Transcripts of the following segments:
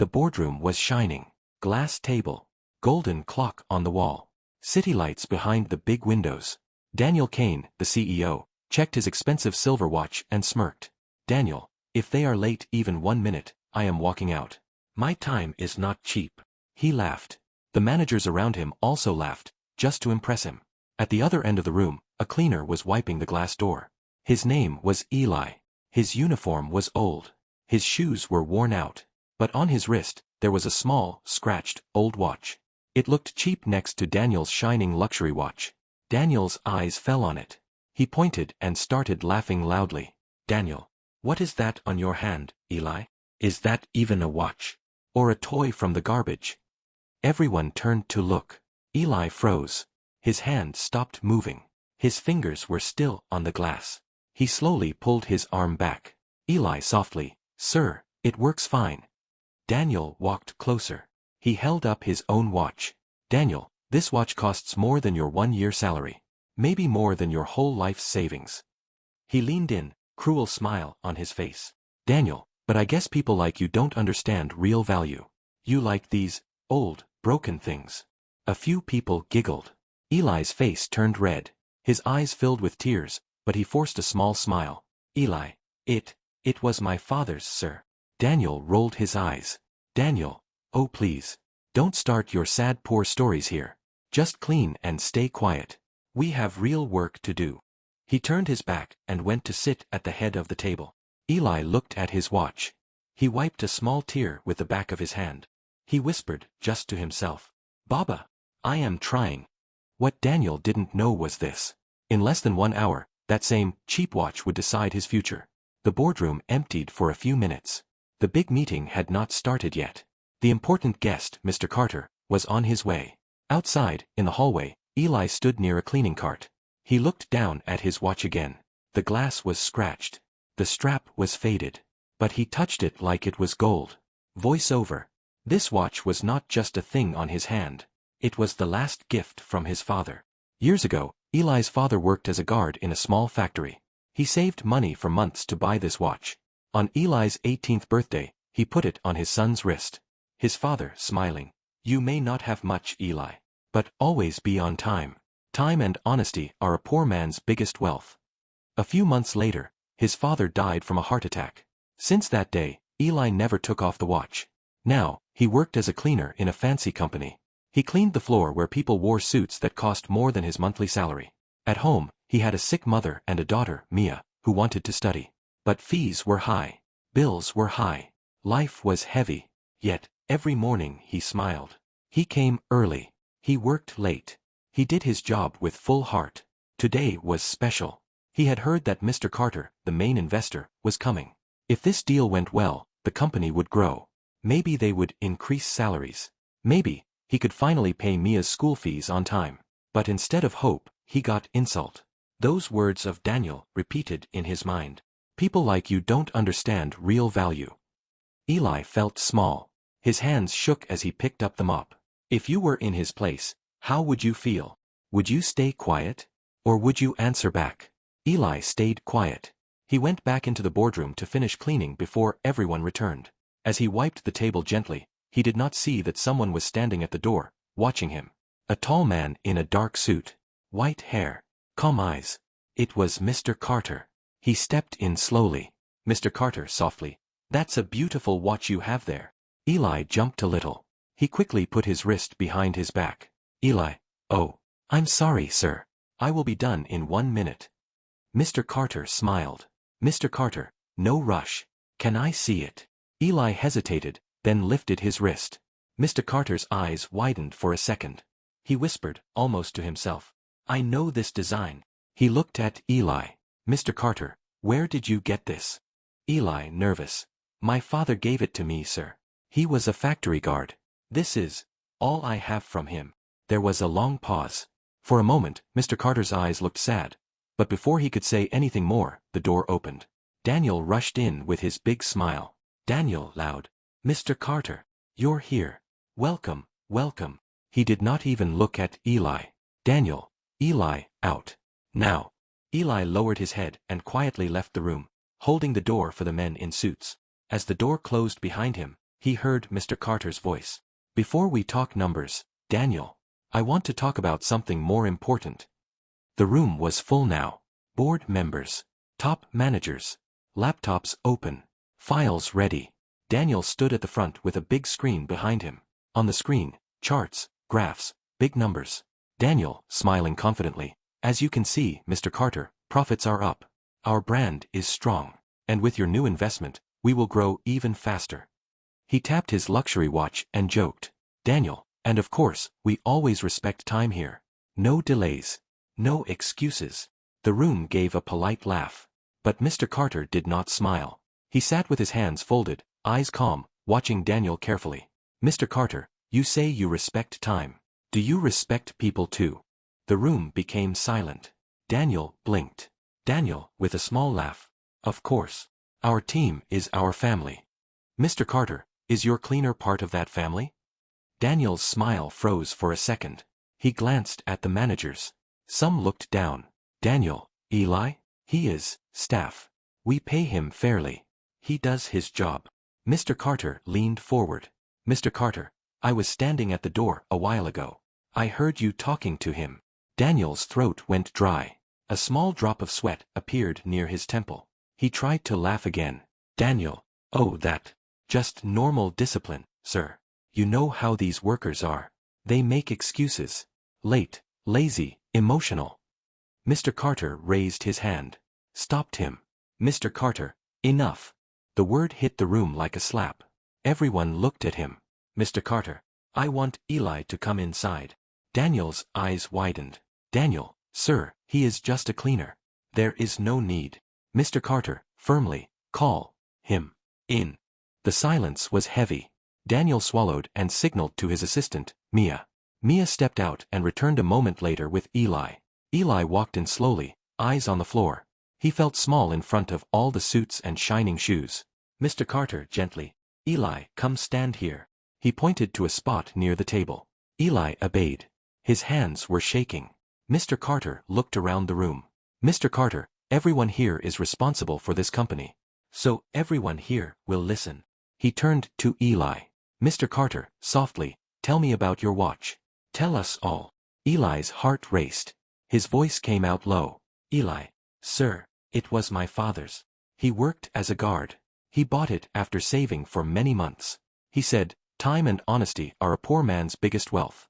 The boardroom was shining. Glass table. Golden clock on the wall. City lights behind the big windows. Daniel Kane, the CEO, checked his expensive silver watch and smirked. Daniel, if they are late even 1 minute, I am walking out. My time is not cheap. He laughed. The managers around him also laughed, just to impress him. At the other end of the room, a cleaner was wiping the glass door. His name was Eli. His uniform was old. His shoes were worn out. But on his wrist, there was a small, scratched, old watch. It looked cheap next to Daniel's shining luxury watch. Daniel's eyes fell on it. He pointed and started laughing loudly. Daniel, what is that on your hand, Eli? Is that even a watch? Or a toy from the garbage? Everyone turned to look. Eli froze. His hand stopped moving. His fingers were still on the glass. He slowly pulled his arm back. Eli softly, Sir, it works fine. Daniel walked closer. He held up his own watch. Daniel, this watch costs more than your 1-year salary. Maybe more than your whole life's savings. He leaned in, cruel smile on his face. Daniel, but I guess people like you don't understand real value. You like these old, broken things. A few people giggled. Eli's face turned red. His eyes filled with tears, but he forced a small smile. Eli, it was my father's, sir. Daniel rolled his eyes. Daniel, oh please. Don't start your sad poor stories here. Just clean and stay quiet. We have real work to do. He turned his back and went to sit at the head of the table. Eli looked at his watch. He wiped a small tear with the back of his hand. He whispered, just to himself, Baba, I am trying. What Daniel didn't know was this. In less than 1 hour, that same cheap watch would decide his future. The boardroom emptied for a few minutes. The big meeting had not started yet. The important guest, Mr. Carter, was on his way. Outside, in the hallway, Eli stood near a cleaning cart. He looked down at his watch again. The glass was scratched. The strap was faded. But he touched it like it was gold. Voice over. This watch was not just a thing on his hand. It was the last gift from his father. Years ago, Eli's father worked as a guard in a small factory. He saved money for months to buy this watch. On Eli's 18th birthday, he put it on his son's wrist. His father, smiling. You may not have much, Eli. But always be on time. Time and honesty are a poor man's biggest wealth. A few months later, his father died from a heart attack. Since that day, Eli never took off the watch. Now, he worked as a cleaner in a fancy company. He cleaned the floor where people wore suits that cost more than his monthly salary. At home, he had a sick mother and a daughter, Mia, who wanted to study. But fees were high. Bills were high. Life was heavy. Yet, every morning he smiled. He came early. He worked late. He did his job with full heart. Today was special. He had heard that Mr. Carter, the main investor, was coming. If this deal went well, the company would grow. Maybe they would increase salaries. Maybe he could finally pay Mia's school fees on time. But instead of hope, he got insult. Those words of Daniel repeated in his mind. People like you don't understand real value. Eli felt small. His hands shook as he picked up the mop. If you were in his place, how would you feel? Would you stay quiet? Or would you answer back? Eli stayed quiet. He went back into the boardroom to finish cleaning before everyone returned. As he wiped the table gently, he did not see that someone was standing at the door, watching him. A tall man in a dark suit. White hair. Calm eyes. It was Mr. Carter. He stepped in slowly. Mr. Carter softly. That's a beautiful watch you have there. Eli jumped a little. He quickly put his wrist behind his back. Eli, oh, I'm sorry, sir. I will be done in 1 minute. Mr. Carter smiled. Mr. Carter, no rush. Can I see it? Eli hesitated, then lifted his wrist. Mr. Carter's eyes widened for a second. He whispered, almost to himself. I know this design. He looked at Eli. Mr. Carter, where did you get this? Eli, nervous. My father gave it to me, sir. He was a factory guard. This is all I have from him. There was a long pause. For a moment, Mr. Carter's eyes looked sad. But before he could say anything more, the door opened. Daniel rushed in with his big smile. Daniel, loud. Mr. Carter, you're here. Welcome, welcome. He did not even look at Eli. Daniel, Eli, out. Now. Eli lowered his head and quietly left the room, holding the door for the men in suits. As the door closed behind him, he heard Mr. Carter's voice. Before we talk numbers, Daniel, I want to talk about something more important. The room was full now. Board members, top managers, laptops open, files ready. Daniel stood at the front with a big screen behind him. On the screen, charts, graphs, big numbers. Daniel, smiling confidently, as you can see, Mr. Carter, profits are up. Our brand is strong. And with your new investment, we will grow even faster. He tapped his luxury watch and joked. Daniel, and of course, we always respect time here. No delays. No excuses. The room gave a polite laugh. But Mr. Carter did not smile. He sat with his hands folded, eyes calm, watching Daniel carefully. Mr. Carter, you say you respect time. Do you respect people too? The room became silent. Daniel blinked. Daniel, with a small laugh. Of course. Our team is our family. Mr. Carter, is your cleaner part of that family? Daniel's smile froze for a second. He glanced at the managers. Some looked down. Daniel, Eli? He is staff. We pay him fairly. He does his job. Mr. Carter leaned forward. Mr. Carter, I was standing at the door a while ago. I heard you talking to him. Daniel's throat went dry. A small drop of sweat appeared near his temple. He tried to laugh again. Daniel, oh that. Just normal discipline, sir. You know how these workers are. They make excuses. Late, lazy, emotional. Mr. Carter raised his hand. Stopped him. Mr. Carter, enough. The word hit the room like a slap. Everyone looked at him. Mr. Carter, I want Eli to come inside. Daniel's eyes widened. Daniel, sir, he is just a cleaner. There is no need. Mr. Carter, firmly, call him in. The silence was heavy. Daniel swallowed and signaled to his assistant, Mia. Mia stepped out and returned a moment later with Eli. Eli walked in slowly, eyes on the floor. He felt small in front of all the suits and shining shoes. Mr. Carter, gently. Eli, come stand here. He pointed to a spot near the table. Eli obeyed. His hands were shaking. Mr. Carter looked around the room. Mr. Carter, everyone here is responsible for this company. So everyone here will listen. He turned to Eli. Mr. Carter, softly, tell me about your watch. Tell us all. Eli's heart raced. His voice came out low. Eli, sir, it was my father's. He worked as a guard. He bought it after saving for many months. He said, time and honesty are a poor man's biggest wealth.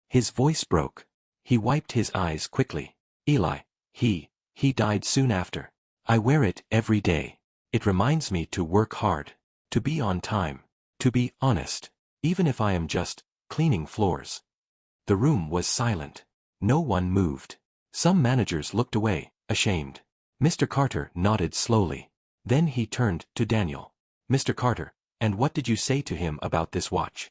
His voice broke. He wiped his eyes quickly. Eli, he died soon after. I wear it every day. It reminds me to work hard, to be on time, to be honest, even if I am just cleaning floors. The room was silent. No one moved. Some managers looked away, ashamed. Mr. Carter nodded slowly. Then he turned to Daniel. Mr. Carter, and what did you say to him about this watch?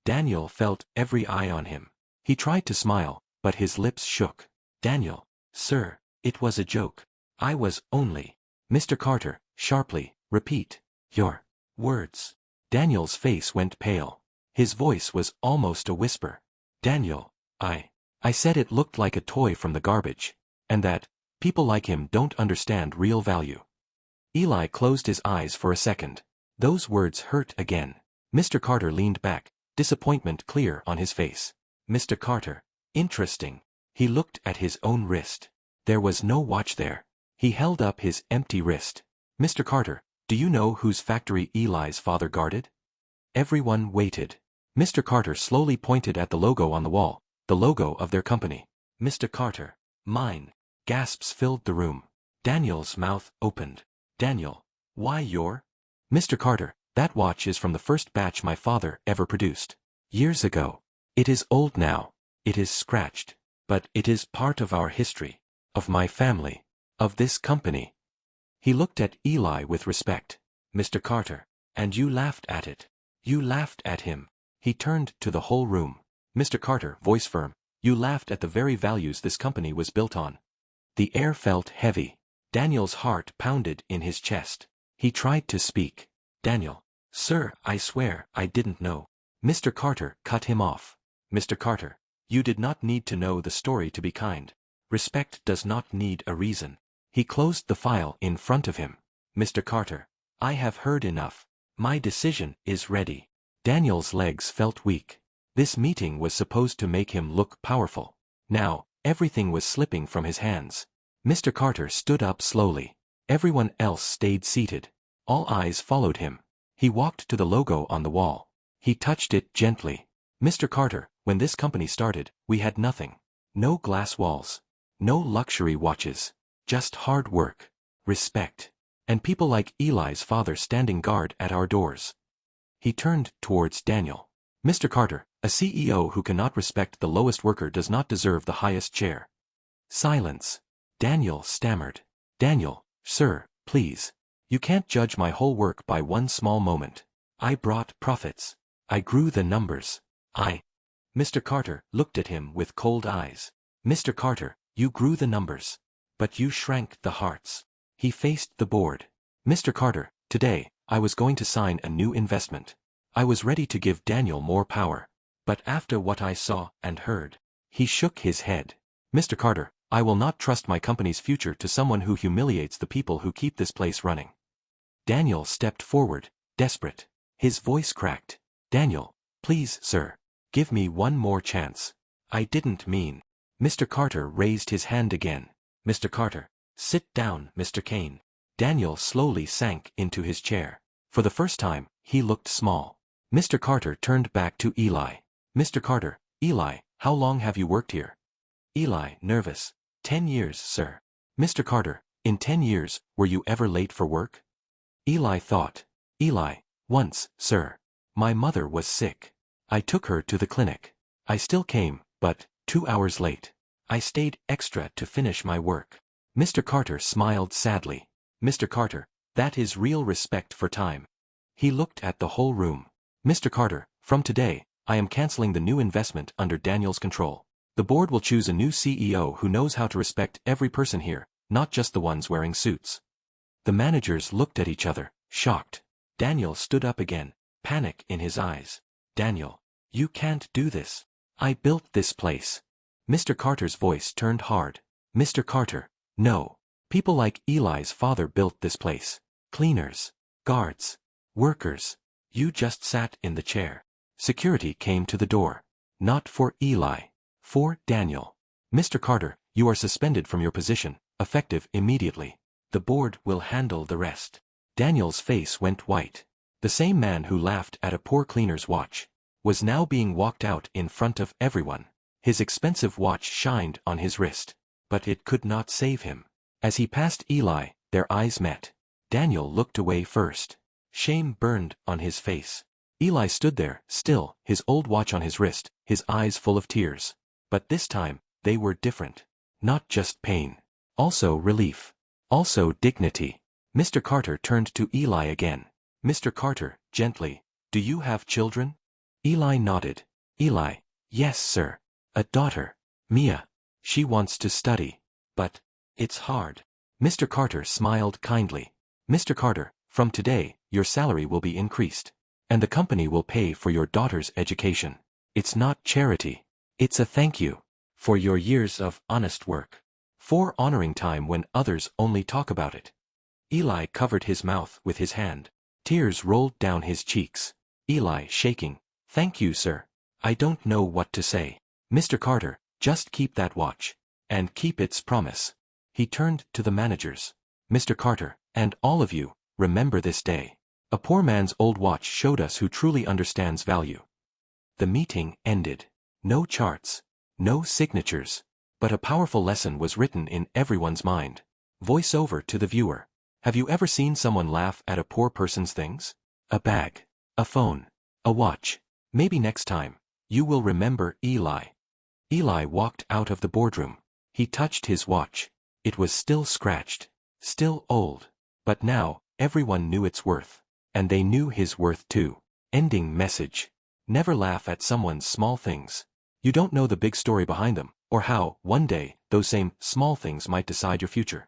Daniel felt every eye on him. He tried to smile, but his lips shook. Daniel, sir, it was a joke. I was only. Mr. Carter, sharply, repeat your words. Daniel's face went pale. His voice was almost a whisper. Daniel, I said it looked like a toy from the garbage, and that people like him don't understand real value. Eli closed his eyes for a second. Those words hurt again. Mr. Carter leaned back, disappointment clear on his face. Mr. Carter, interesting. He looked at his own wrist. There was no watch there. He held up his empty wrist. Mr. Carter, do you know whose factory Eli's father guarded? Everyone waited. Mr. Carter slowly pointed at the logo on the wall, the logo of their company. Mr. Carter, mine. Gasps filled the room. Daniel's mouth opened. Daniel, why your? Mr. Carter, that watch is from the first batch my father ever produced. Years ago. It is old now. It is scratched. But it is part of our history. Of my family. Of this company. He looked at Eli with respect. Mr. Carter, and you laughed at it. You laughed at him. He turned to the whole room. Mr. Carter, voice firm, you laughed at the very values this company was built on. The air felt heavy. Daniel's heart pounded in his chest. He tried to speak. Daniel, sir, I swear I didn't know. Mr. Carter cut him off. Mr. Carter, you did not need to know the story to be kind. Respect does not need a reason. He closed the file in front of him. Mr. Carter, I have heard enough. My decision is ready. Daniel's legs felt weak. This meeting was supposed to make him look powerful. Now, everything was slipping from his hands. Mr. Carter stood up slowly. Everyone else stayed seated. All eyes followed him. He walked to the logo on the wall. He touched it gently. Mr. Carter, when this company started, we had nothing. No glass walls. No luxury watches. Just hard work. Respect. And people like Eli's father standing guard at our doors. He turned towards Daniel. Mr. Carter, a CEO who cannot respect the lowest worker does not deserve the highest chair. Silence. Daniel stammered. Daniel, sir, please. You can't judge my whole work by one small moment. I brought profits. I grew the numbers. Mr. Carter looked at him with cold eyes. Mr. Carter, you grew the numbers. But you shrank the hearts. He faced the board. Mr. Carter, today, I was going to sign a new investment. I was ready to give Daniel more power. But after what I saw and heard, he shook his head. Mr. Carter, I will not trust my company's future to someone who humiliates the people who keep this place running. Daniel stepped forward, desperate. His voice cracked. Daniel, please, sir. Give me one more chance. I didn't mean. Mr. Carter raised his hand again. Mr. Carter, sit down, Mr. Kane. Daniel slowly sank into his chair. For the first time, he looked small. Mr. Carter turned back to Eli. Mr. Carter, Eli, how long have you worked here? Eli, nervous. 10 years, sir. Mr. Carter, in 10 years, were you ever late for work? Eli thought. Eli, once, sir. My mother was sick. I took her to the clinic. I still came, but 2 hours late. I stayed extra to finish my work. Mr. Carter smiled sadly. Mr. Carter, that is real respect for time. He looked at the whole room. Mr. Carter, from today, I am canceling the new investment under Daniel's control. The board will choose a new CEO who knows how to respect every person here, not just the ones wearing suits. The managers looked at each other, shocked. Daniel stood up again, panic in his eyes. Daniel, you can't do this. I built this place. Mr. Carter's voice turned hard. Mr. Carter, no. People like Eli's father built this place. Cleaners, guards, workers. You just sat in the chair. Security came to the door. Not for Eli. For Daniel. Mr. Carter, you are suspended from your position, effective immediately. The board will handle the rest. Daniel's face went white. The same man who laughed at a poor cleaner's watch was now being walked out in front of everyone. His expensive watch shined on his wrist. But it could not save him. As he passed Eli, their eyes met. Daniel looked away first. Shame burned on his face. Eli stood there, still, his old watch on his wrist, his eyes full of tears. But this time, they were different. Not just pain. Also relief. Also dignity. Mr. Carter turned to Eli again. Mr. Carter, gently, do you have children? Eli nodded. Eli, yes, sir. A daughter. Mia. She wants to study. But it's hard. Mr. Carter smiled kindly. Mr. Carter, from today, your salary will be increased. And the company will pay for your daughter's education. It's not charity. It's a thank you. For your years of honest work. For honoring time when others only talk about it. Eli covered his mouth with his hand. Tears rolled down his cheeks. Eli shaking. Thank you, sir. I don't know what to say. Mr. Carter, just keep that watch. And keep its promise. He turned to the managers. Mr. Carter, and all of you, remember this day. A poor man's old watch showed us who truly understands value. The meeting ended. No charts. No signatures. But a powerful lesson was written in everyone's mind. Voice over to the viewer. Have you ever seen someone laugh at a poor person's things? A bag. A phone. A watch. Maybe next time, you will remember Eli. Eli walked out of the boardroom. He touched his watch. It was still scratched. Still old. But now, everyone knew its worth. And they knew his worth too. Ending message. Never laugh at someone's small things. You don't know the big story behind them, or how, one day, those same small things might decide your future.